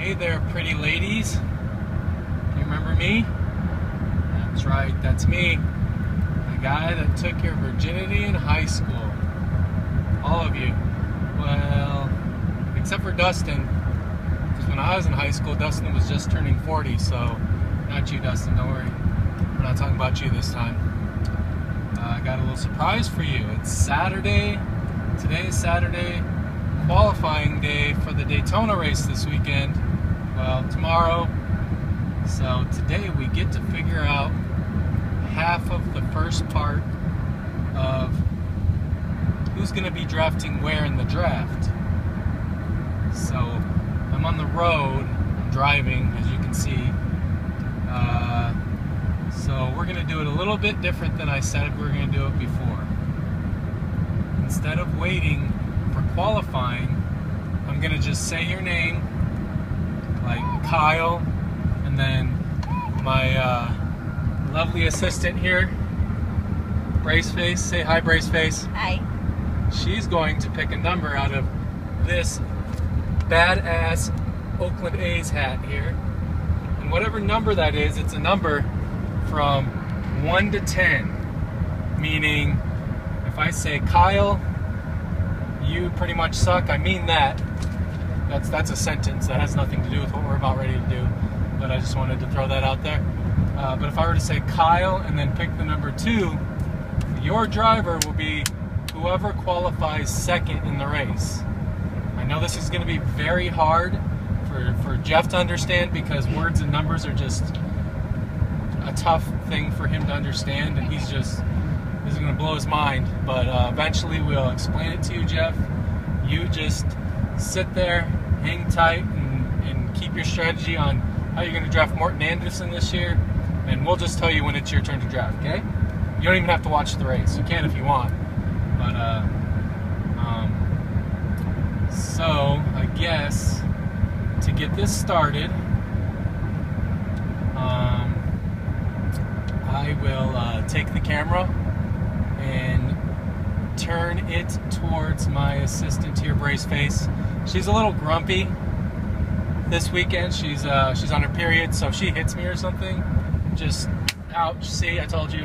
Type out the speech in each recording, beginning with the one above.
Hey there, pretty ladies. You remember me? That's right, that's me. The guy that took your virginity in high school. All of you. Well, except for Dustin. Because when I was in high school, Dustin was just turning 40, so not you, Dustin, don't worry. We're not talking about you this time. I got a little surprise for you. It's Saturday. Today is Saturday. Qualifying day for the Daytona race this weekend. Well, tomorrow. So today we get to figure out half of the first part of who's going to be drafting where in the draft. So I'm on the road, I'm driving, as you can see. So we're going to do it a little bit different than I said we were going to do it before. Instead of waiting for qualifying, I'm going to just say your name, like Kyle, and then my lovely assistant here, Braceface. Say hi, Braceface. Hi. She's going to pick a number out of this badass Oakland A's hat here. And whatever number that is, it's a number from 1 to 10. Meaning, if I say Kyle, you pretty much suck, I mean that. That's a sentence that has nothing to do with what we're about ready to do. But I just wanted to throw that out there. But if I were to say Kyle and then pick the number 2, your driver will be whoever qualifies second in the race. I know this is going to be very hard for Jeff to understand because words and numbers are just a tough thing for him to understand, and this is going to blow his mind. But eventually we'll explain it to you, Jeff. You just sit there, hang tight, and keep your strategy on how you're going to draft Morten Andersen this year, and we'll just tell you when it's your turn to draft, okay? You don't even have to watch the race. You can if you want. But, so, I guess, to get this started, I will take the camera and turn it towards my assistant here, Braceface. She's a little grumpy this weekend. She's on her period, so if she hits me or something, just ouch. See, I told you.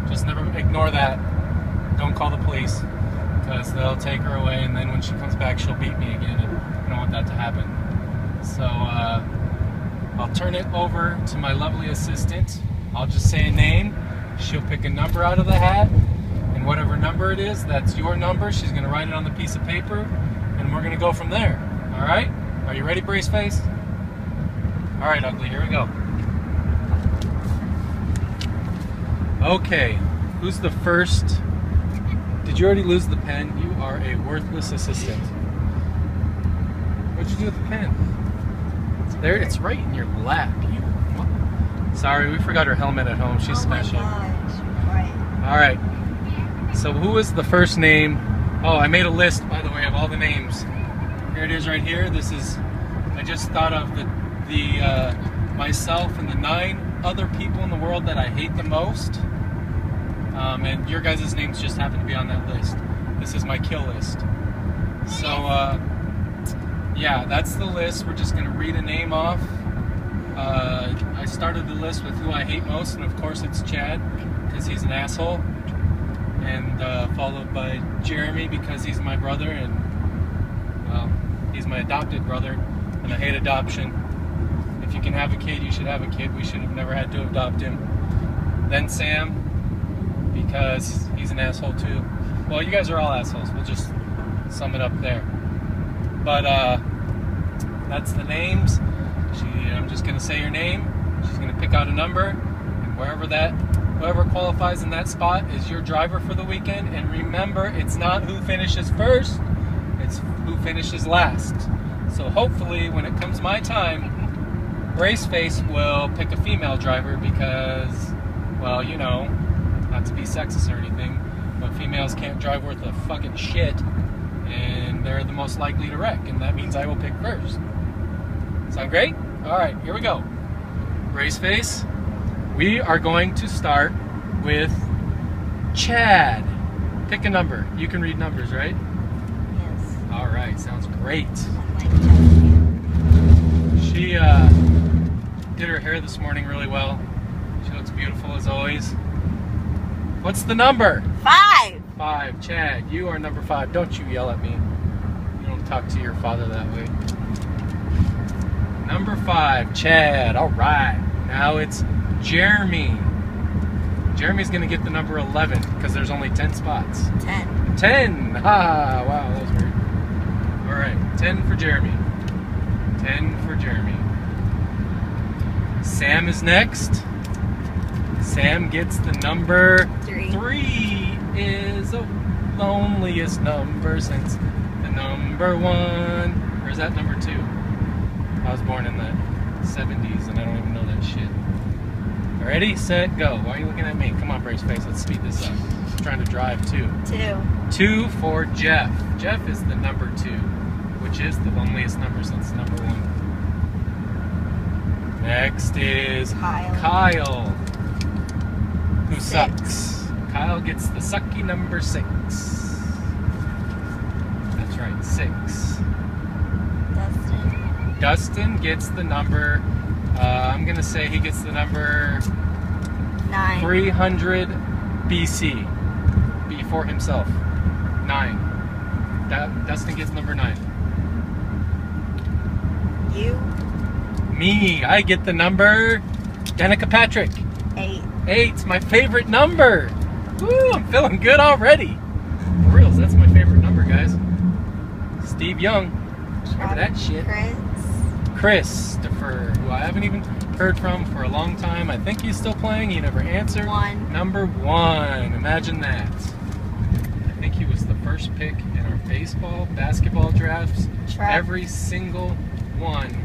Just never ignore that. Don't call the police, because they'll take her away, and then when she comes back, she'll beat me again, and I don't want that to happen. So I'll turn it over to my lovely assistant. I'll just say a name. She'll pick a number out of the hat, and whatever number it is, that's your number. She's going to write it on the piece of paper, and we're going to go from there. All right? Are you ready, Braceface? All right, Ugly, here we go. Okay, who's the first? Did you already lose the pen? You are a worthless assistant. What'd you do with the pen? It's there, it's right in your lap. Sorry, we forgot her helmet at home. She's special. All right. So who is the first name? Oh, I made a list, by the way, of all the names. Here it is right here. I just thought of myself and the 9 other people in the world that I hate the most. And your guys' names just happen to be on that list. This is my kill list. So, yeah, that's the list. We're just going to read a name off. I started the list with who I hate most, and of course it's Chad, because he's an asshole. And followed by Jeremy, because he's my brother, and, well, he's my adopted brother, and I hate adoption. If you can have a kid, you should have a kid. We should have never had to adopt him. Then Sam, because he's an asshole too. Well, you guys are all assholes. We'll just sum it up there. But that's the names. I'm just going to say your name. She's going to pick out a number, and whoever qualifies in that spot is your driver for the weekend. And remember, it's not who finishes first, it's who finishes last. So hopefully, when it comes my time, Braceface will pick a female driver because, well, you know, not to be sexist or anything, but females can't drive worth a fucking shit, and they're the most likely to wreck, and that means I will pick first. Sound great? Alright, here we go. Braceface, we are going to start with Chad. Pick a number. You can read numbers, right? Yes. Alright, sounds great. On my did her hair this morning really well. She looks beautiful as always. What's the number? 5. 5. Chad, you are number 5. Don't you yell at me. You don't talk to your father that way. Number 5, Chad. All right. Now it's Jeremy. Jeremy's going to get the number 11 because there's only 10 spots. 10. 10. Ah, wow, that was weird. All right, 10 for Jeremy. 10 for Jeremy. Sam is next. Sam gets the number 3. 3 is the loneliest number since the number 1. Or is that number 2? I was born in the 70s and I don't even know that shit. Ready, set, go. Why are you looking at me? Come on, brace face. Let's speed this up. I'm trying to drive too. 2. 2 for Jeff. Jeff is the number 2, which is the loneliest number since number 1. Next is Kyle, who 6. sucks. Kyle gets the sucky number 6. That's right, 6. Dustin. Dustin gets the number, I'm going to say he gets the number 9. 300 BC, before himself. 9. Dustin gets number 9. You. Me, I get the number Danica Patrick. 8. 8's my favorite number. Woo, I'm feeling good already. For reals, that's my favorite number, guys. Steve Young. Remember that shit? Christopher, who I haven't even heard from for a long time. I think he's still playing. He never answered. 1. Number 1. Imagine that. I think he was the first pick in our baseball, basketball drafts. Every single one.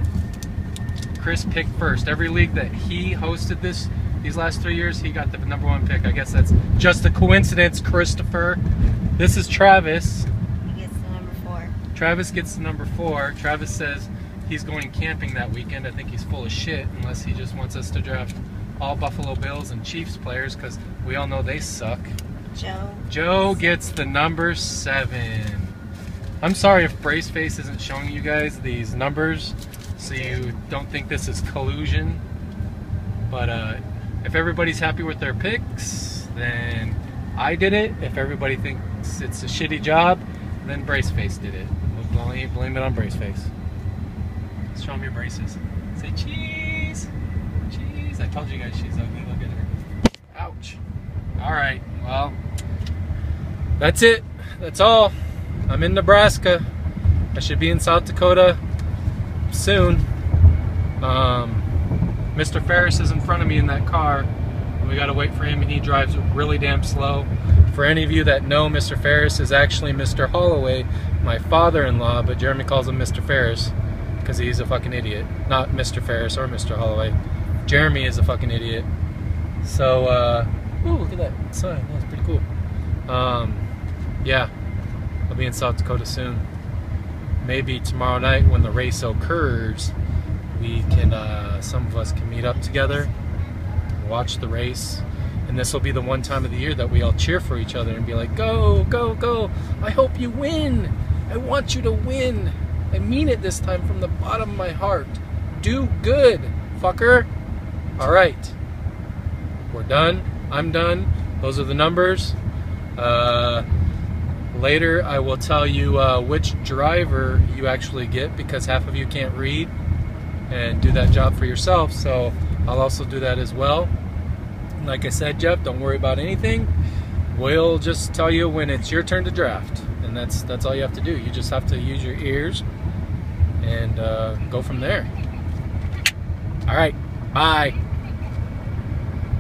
Chris picked first. Every league that he hosted these last 3 years, he got the number 1 pick. I guess that's just a coincidence, Christopher. This is Travis. He gets the number 4. Travis gets the number 4. Travis says he's going camping that weekend. I think he's full of shit unless he just wants us to draft all Buffalo Bills and Chiefs players because we all know they suck. Joe gets the number 7. I'm sorry if Braceface isn't showing you guys these numbers so you don't think this is collusion. But if everybody's happy with their picks, then I did it. If everybody thinks it's a shitty job, then Braceface did it. We'll blame it on Braceface. Show them your braces. Say cheese. Cheese. I told you guys she's ugly. Look at her. Ouch. Alright, well, that's it. That's all. I'm in Nebraska. I should be in South Dakota soon. Mr. Ferris is in front of me in that car. We gotta wait for him, and he drives really damn slow. For any of you that know, Mr. Ferris is actually Mr. Holloway, my father-in-law, but Jeremy calls him Mr. Ferris because he's a fucking idiot. Not Mr. Ferris or Mr. Holloway. Jeremy is a fucking idiot. So, ooh, look at that sign. That's pretty cool. Yeah, I'll be in South Dakota soon. Maybe tomorrow night when the race occurs, we can, some of us can meet up together, watch the race, and this will be the one time of the year that we all cheer for each other and be like, go, go, go, I hope you win, I want you to win, I mean it this time from the bottom of my heart, do good, fucker. Alright, we're done, I'm done, those are the numbers. Later I will tell you which driver you actually get, because half of you can't read and do that job for yourself, so I'll also do that as well. Like I said, Jeff, don't worry about anything. We'll just tell you when it's your turn to draft, and that's all you have to do. You just have to use your ears and go from there. All right, bye.